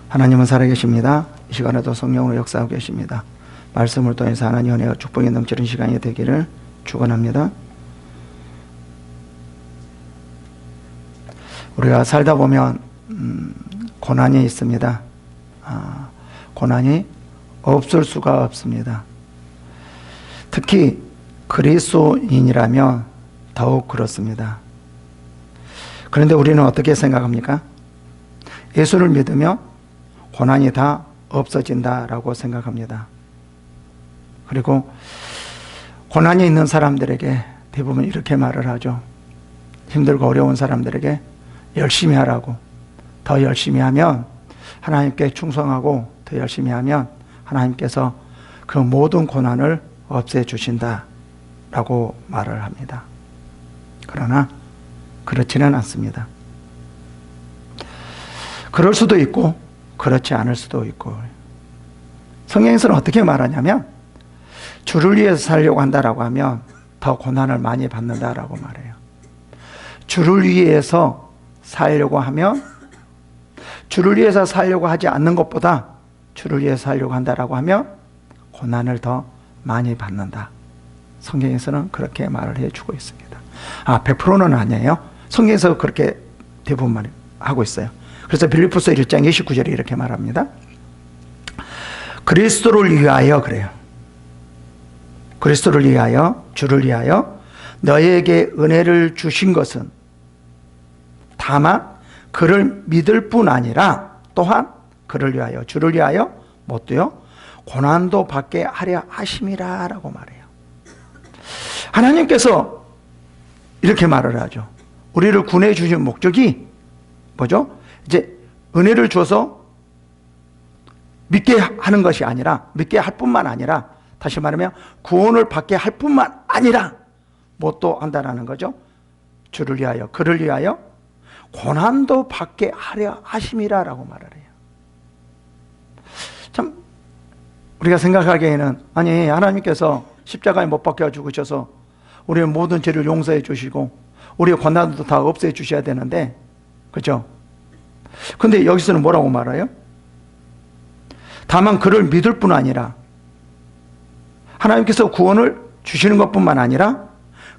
하나님은 살아계십니다. 이 시간에도 성령으로 역사하고 계십니다. 말씀을 통해서 하나님 은혜와 축복이 넘치는 시간이 되기를 축원합니다. 우리가 살다 보면 고난이 있습니다. 고난이 없을 수가 없습니다. 특히 그리스도인이라면 더욱 그렇습니다. 그런데 우리는 어떻게 생각합니까? 예수를 믿으면 고난이 다 없어진다라고 생각합니다. 그리고 고난이 있는 사람들에게 대부분 이렇게 말을 하죠. 힘들고 어려운 사람들에게 열심히 하라고. 더 열심히 하면 하나님께 충성하고 더 열심히 하면 하나님께서 그 모든 고난을 없애주신다라고 말을 합니다. 그러나 그렇지는 않습니다. 그럴 수도 있고 그렇지 않을 수도 있고, 성경에서는 어떻게 말하냐면 주를 위해서 살려고 한다라고 하면 더 고난을 많이 받는다라고 말해요. 주를 위해서 살려고 하면, 주를 위해서 살려고 하지 않는 것보다 주를 위해서 살려고 한다라고 하면 고난을 더 많이 받는다. 성경에서는 그렇게 말을 해주고 있습니다. 100%는 아니에요. 성경에서 그렇게 대부분 말하고 있어요. 그래서 빌립보서 1장 29절에 이렇게 말합니다. 그리스도를 위하여, 그래요. 그리스도를 위하여, 주를 위하여 너에게 은혜를 주신 것은 다만 그를 믿을 뿐 아니라 또한 그를 위하여, 주를 위하여 뭣도요? 고난도 받게 하려 하심이라 라고 말해요. 하나님께서 이렇게 말을 하죠. 우리를 구원해 주신 목적이 뭐죠? 이제 은혜를 줘서 믿게 하는 것이 아니라, 믿게 할 뿐만 아니라, 다시 말하면 구원을 받게 할 뿐만 아니라 뭣도 한다라는 거죠. 주를 위하여, 그를 위하여 고난도 받게 하려 하심이라 라고 말을 해요. 참 우리가 생각하기에는, 아니 하나님께서 십자가에 못 박혀 죽으셔서 우리의 모든 죄를 용서해 주시고 우리의 고난도 다 없애 주셔야 되는데, 그렇죠? 근데 여기서는 뭐라고 말해요? 다만 그를 믿을 뿐 아니라, 하나님께서 구원을 주시는 것뿐만 아니라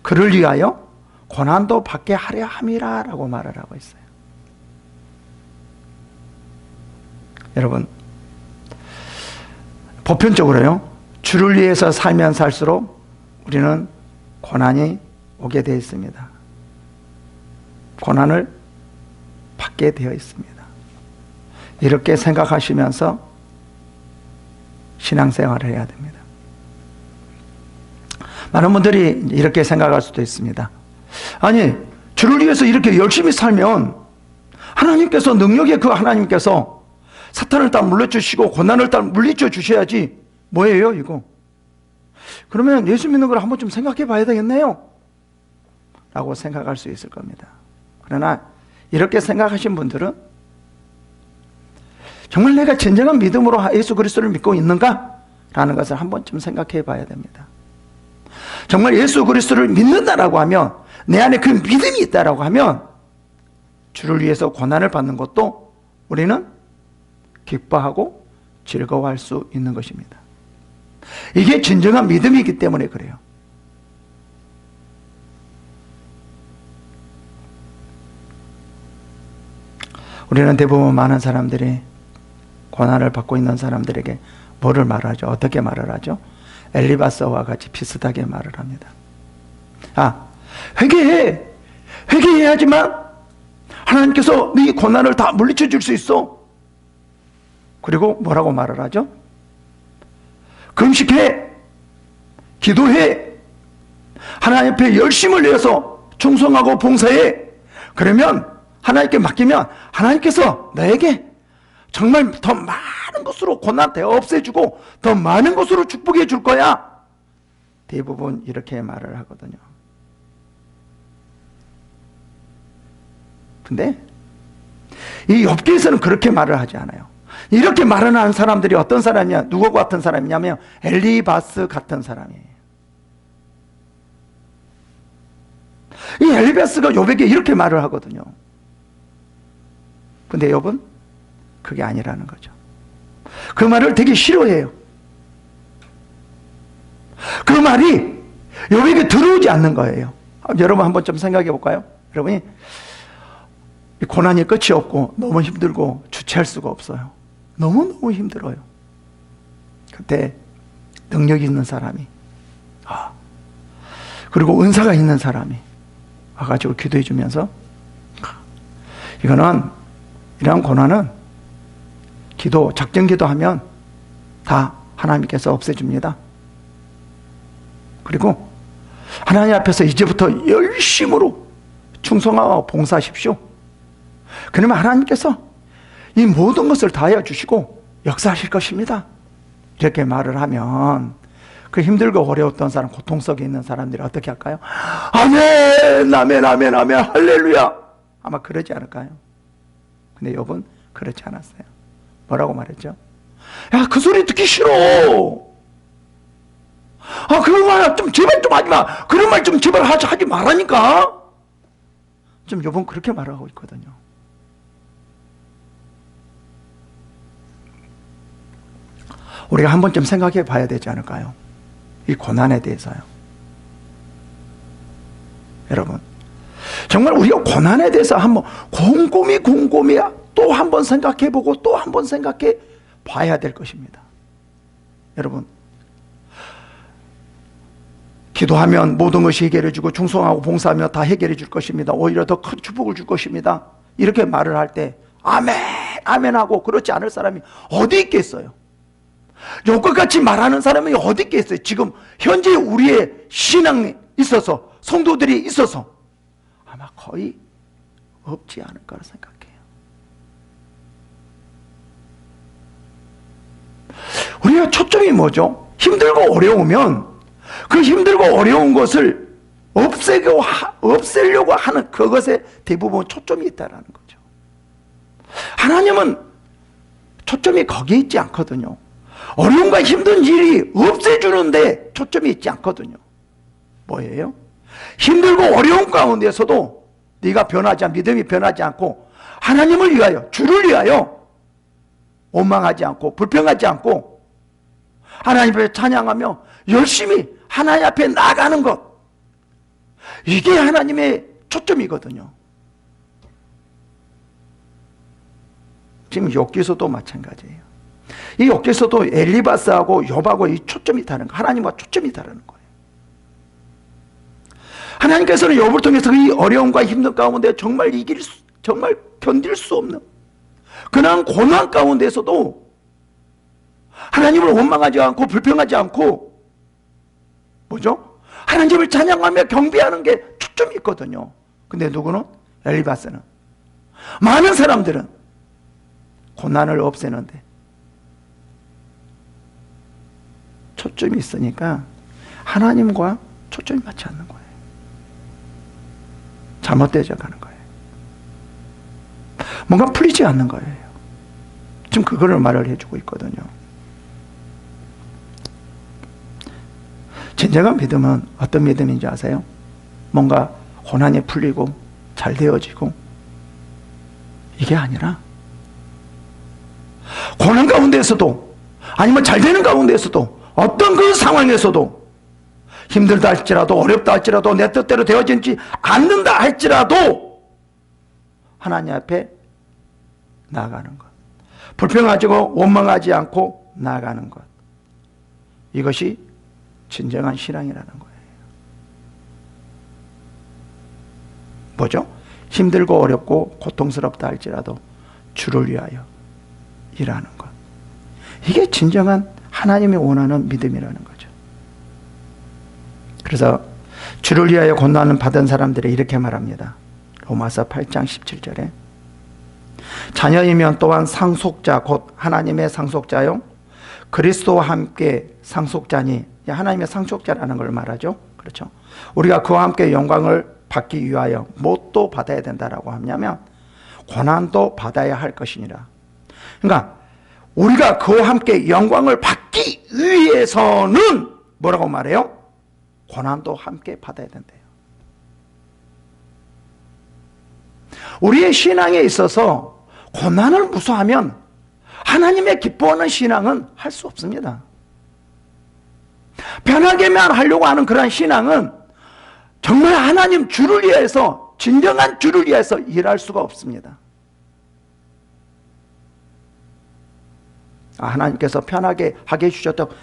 그를 위하여 고난도 받게 하려 함이라 라고 말을 하고 있어요. 여러분, 보편적으로요, 주를 위해서 살면 살수록 우리는 고난이 오게 되어 있습니다. 고난을 받게 되어 있습니다. 이렇게 생각하시면서 신앙생활을 해야 됩니다. 많은 분들이 이렇게 생각할 수도 있습니다. 아니, 주를 위해서 이렇게 열심히 살면 하나님께서, 능력의 그 하나님께서 사탄을 다 물려주시고 고난을 다 물리쳐 주셔야지 뭐예요 이거? 그러면 예수 믿는 걸 한번 좀 생각해 봐야 되겠네요 라고 생각할 수 있을 겁니다. 그러나 이렇게 생각하신 분들은 정말 내가 진정한 믿음으로 예수 그리스도를 믿고 있는가? 라는 것을 한 번쯤 생각해 봐야 됩니다. 정말 예수 그리스도를 믿는다라고 하면, 내 안에 그 믿음이 있다라고 하면 주를 위해서 고난을 받는 것도 우리는 기뻐하고 즐거워할 수 있는 것입니다. 이게 진정한 믿음이기 때문에 그래요. 우리는 대부분 많은 사람들이 고난을 받고 있는 사람들에게 뭐를 말하죠? 어떻게 말을 하죠? 엘리바스와 같이 비슷하게 말을 합니다. 회개해! 회개해야지만 하나님께서 네 고난을 다 물리쳐 줄 수 있어. 그리고 뭐라고 말을 하죠? 금식해! 기도해! 하나님 앞에 열심을 내어서 충성하고 봉사해! 그러면 하나님께 맡기면 하나님께서 너에게 정말 더 많은 것으로 고난 다 없애주고 더 많은 것으로 축복해 줄 거야. 대부분 이렇게 말을 하거든요. 근데 이 욥기에서는 그렇게 말을 하지 않아요. 이렇게 말을 하는 사람들이 어떤 사람이냐, 누구 같은 사람이냐면 엘리바스 같은 사람이에요. 이 엘리바스가 욥에게 이렇게 말을 하거든요. 근데 욥은 그게 아니라는 거죠. 그 말을 되게 싫어해요. 그 말이 여기에 들어오지 않는 거예요. 여러분 한번 좀 생각해 볼까요? 여러분이 고난이 끝이 없고 너무 힘들고 주체할 수가 없어요. 너무너무 힘들어요. 그때 능력이 있는 사람이, 그리고 은사가 있는 사람이 와가지고 기도해 주면서, 이러한 고난은 작정 기도하면 다 하나님께서 없애줍니다. 그리고 하나님 앞에서 이제부터 열심으로 충성하고 봉사하십시오. 그러면 하나님께서 이 모든 것을 다해 주시고 역사하실 것입니다. 이렇게 말을 하면 그 힘들고 어려웠던 사람, 고통 속에 있는 사람들이 어떻게 할까요? 아멘, 아멘, 아멘, 아멘, 할렐루야. 아마 그러지 않을까요? 근데 욥은 그렇지 않았어요. 뭐라고 말했죠? 야, 그 소리 듣기 싫어. 그런 말 좀 제발 좀 하지 마. 그런 말 좀 제발 하지 말라니까. 좀 욥은 그렇게 말하고 있거든요. 우리가 한 번쯤 생각해 봐야 되지 않을까요? 이 고난에 대해서요. 여러분, 정말 우리가 고난에 대해서 한번 곰곰이 또 한 번 생각해 보고 또 한 번 생각해 봐야 될 것입니다. 여러분, 기도하면 모든 것이 해결해 주고 충성하고 봉사하며 다 해결해 줄 것입니다. 오히려 더 큰 축복을 줄 것입니다. 이렇게 말을 할 때 아멘, 아멘 하고 그렇지 않을 사람이 어디 있겠어요? 욥과 같이 말하는 사람이 어디 있겠어요? 지금 현재 우리의 신앙이 있어서, 성도들이 있어서 아마 거의 없지 않을 거라 생각해요. 우리가 초점이 뭐죠? 힘들고 어려우면 그 힘들고 어려운 것을 없애려고 하는 그것에 대부분 초점이 있다는 거죠. 하나님은 초점이 거기에 있지 않거든요. 어려움과 힘든 일이 없애주는데 초점이 있지 않거든요. 뭐예요? 힘들고 어려운 가운데서도 네가 믿음이 변하지 않고 하나님을 위하여, 주를 위하여 원망하지 않고 불평하지 않고 하나님 앞에 찬양하며 열심히 하나님 앞에 나가는 것, 이게 하나님의 초점이거든요. 지금 욥기서도 마찬가지예요. 이 욥기서도 엘리바스하고 욥하고 이 초점이 다른 거, 하나님과 초점이 다른 거예요. 하나님께서는 욥을 통해서 이 어려움과 힘든 가운데 정말 견딜 수 없는 그런 고난 가운데서도 하나님을 원망하지 않고 불평하지 않고 뭐죠? 하나님을 찬양하며 경배하는 게 초점이 있거든요. 근데 누구는? 엘리바스는. 많은 사람들은 고난을 없애는데 초점이 있으니까 하나님과 초점이 맞지 않는 거예요. 잘못되어 가는 거예요. 뭔가 풀리지 않는 거예요. 지금 그거를 말을 해주고 있거든요. 진정한 믿음은 어떤 믿음인지 아세요? 뭔가 고난이 풀리고 잘 되어지고 이게 아니라 고난 가운데에서도 아니면 잘 되는 가운데에서도 어떤 그 상황에서도 힘들다 할지라도 어렵다 할지라도 내 뜻대로 되어지지 않는다 할지라도 하나님 앞에 나아가는 것, 불평하고 원망하지 않고 나아가는 것, 이것이 진정한 신앙이라는 거예요. 뭐죠? 힘들고 어렵고 고통스럽다 할지라도 주를 위하여 일하는 것, 이게 진정한 하나님이 원하는 믿음이라는 거죠. 그래서 주를 위하여 고난을 받은 사람들이 이렇게 말합니다. 로마서 8장 17절에 자녀이면 또한 상속자 곧 하나님의 상속자요 그리스도와 함께 상속자니, 하나님의 상속자라는 걸 말하죠. 그렇죠. 우리가 그와 함께 영광을 받기 위하여 뭣도 받아야 된다라고 하냐면 고난도 받아야 할 것이니라. 그러니까 우리가 그와 함께 영광을 받기 위해서는 뭐라고 말해요? 고난도 함께 받아야 된대요. 우리의 신앙에 있어서 고난을 무서워하면 하나님의 기뻐하는 신앙은 할 수 없습니다. 편하게만 하려고 하는 그러한 신앙은 정말 하나님 주를 위해서, 진정한 주를 위해서 일할 수가 없습니다. 하나님께서 편하게 하게 해주셨다고,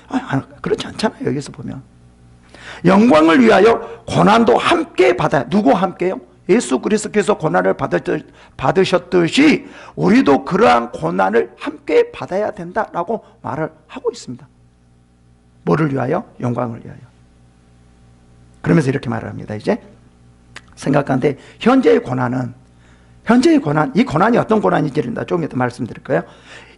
그렇지 않잖아요. 여기서 보면 영광을 위하여 고난도 함께 받아야. 누구 함께요? 예수 그리스도께서 고난을 받으셨듯이 우리도 그러한 고난을 함께 받아야 된다라고 말을 하고 있습니다. 뭐를 위하여? 영광을 위하여. 그러면서 이렇게 말을 합니다. 이제 생각하는데, 현재의 고난, 이 고난이 어떤 고난인지를 조금 이따 말씀드릴 거예요.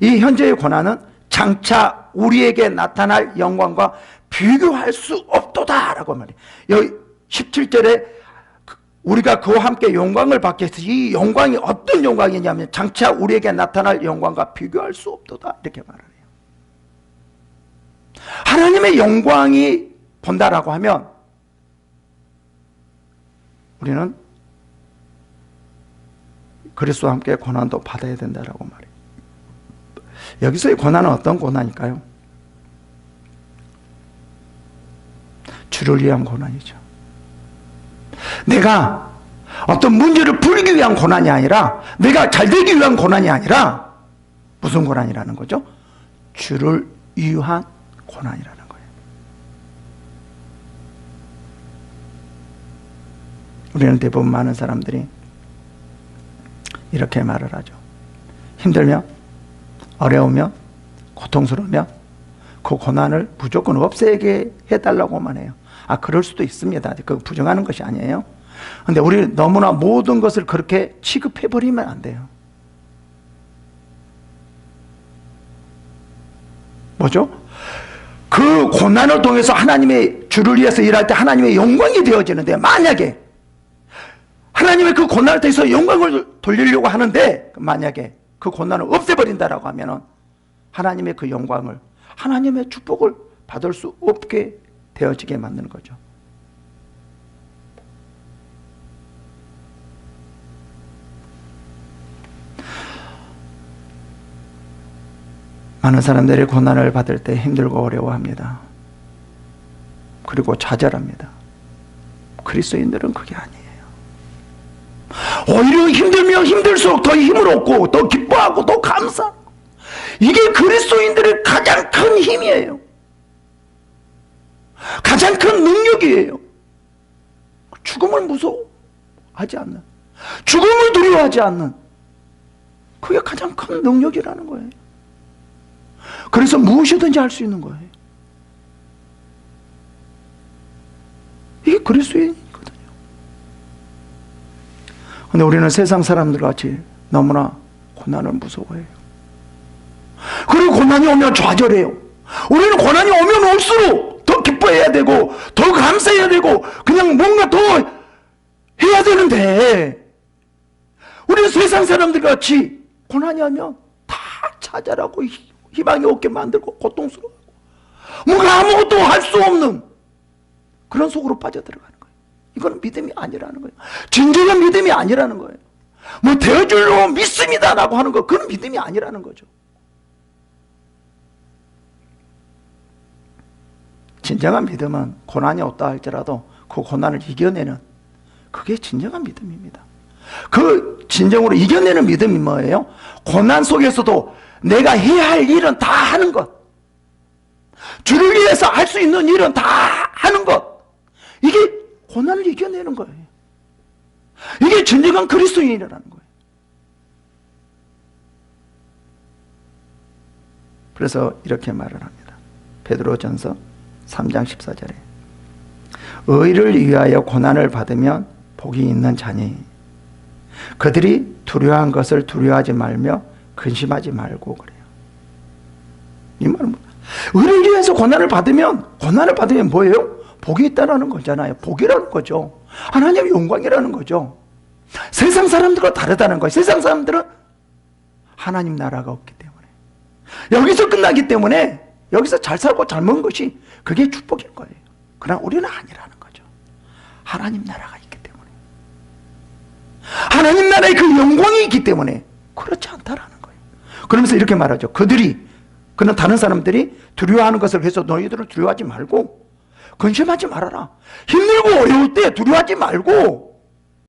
이 현재의 고난은 장차 우리에게 나타날 영광과 비교할 수 없도다라고 말해요. 여기 17절에 우리가 그와 함께 영광을 받게 해서, 이 영광이 어떤 영광이냐면 장차 우리에게 나타날 영광과 비교할 수 없도다, 이렇게 말을 해요. 하나님의 영광이 본다라고 하면 우리는 그리스도와 함께 고난도 받아야 된다라고 말해요. 여기서의 고난은 어떤 고난일까요? 주를 위한 고난이죠. 내가 어떤 문제를 풀기 위한 고난이 아니라, 내가 잘 되기 위한 고난이 아니라 무슨 고난이라는 거죠? 주를 위한 고난이라는 거예요. 우리는 대부분 많은 사람들이 이렇게 말을 하죠. 힘들면, 어려우면, 고통스러우면 그 고난을 무조건 없애게 해달라고만 해요. 그럴 수도 있습니다. 그거 부정하는 것이 아니에요. 근데 우리 너무나 모든 것을 그렇게 취급해버리면 안 돼요. 뭐죠? 그 고난을 통해서 하나님의 주를 위해서 일할 때 하나님의 영광이 되어지는데, 만약에 하나님의 그 고난을 통해서 영광을 돌리려고 하는데 만약에 그 고난을 없애버린다라고 하면은 하나님의 그 영광을, 하나님의 축복을 받을 수 없게 되어지게 만드는 거죠. 많은 사람들이 고난을 받을 때 힘들고 어려워합니다. 그리고 좌절합니다. 그리스도인들은 그게 아니에요. 오히려 힘들면 힘들수록 더 힘을 얻고 더 기뻐하고 더 감사하고, 이게 그리스도인들의 가장 큰 힘이에요. 가장 큰 능력이에요. 죽음을 무서워하지 않는, 죽음을 두려워하지 않는, 그게 가장 큰 능력이라는 거예요. 그래서 무엇이든지 할 수 있는 거예요. 이게 그리스도인이거든요. 근데 우리는 세상 사람들 같이 너무나 고난을 무서워해요. 그리고 고난이 오면 좌절해요. 우리는 고난이 오면 올수록 더 기뻐해야 되고 더 감사해야 되고 그냥 뭔가 더 해야 되는데, 우리는 세상 사람들 같이 고난이 오면 다 좌절하고 희망이 없게 만들고 고통스러워하고 뭔가 아무것도 할 수 없는 그런 속으로 빠져들어가는 거예요. 이거는 믿음이 아니라는 거예요. 진정한 믿음이 아니라는 거예요. 뭐 되어줄로 믿습니다라고 하는 거, 그건 믿음이 아니라는 거죠. 진정한 믿음은 고난이 없다 할지라도 그 고난을 이겨내는, 그게 진정한 믿음입니다. 그 진정으로 이겨내는 믿음이 뭐예요? 고난 속에서도 내가 해야 할 일은 다 하는 것, 주를 위해서 할 수 있는 일은 다 하는 것, 이게 고난을 이겨내는 거예요. 이게 진정한 그리스도인이라는 거예요. 그래서 이렇게 말을 합니다. 베드로전서 3장 14절에 의를 위하여 고난을 받으면 복이 있는 자니 그들이 두려워한 것을 두려워하지 말며 근심하지 말고 그래요. 이 말은 의를 위해서 고난을 받으면 뭐예요? 복이 있다라는 거잖아요. 복이라는 거죠. 하나님의 영광이라는 거죠. 세상 사람들과 다르다는 거예요. 세상 사람들은 하나님 나라가 없기 때문에, 여기서 끝나기 때문에 여기서 잘 살고 잘 먹는 것이 그게 축복인 거예요. 그러나 우리는 아니라는 거죠. 하나님 나라가 있기 때문에, 하나님 나라의 그 영광이 있기 때문에 그렇지 않다라는 거예요. 그러면서 이렇게 말하죠. 그는 다른 사람들이 두려워하는 것을 위해서 너희들은 두려워하지 말고 근심하지 말아라. 힘들고 어려울 때 두려워하지 말고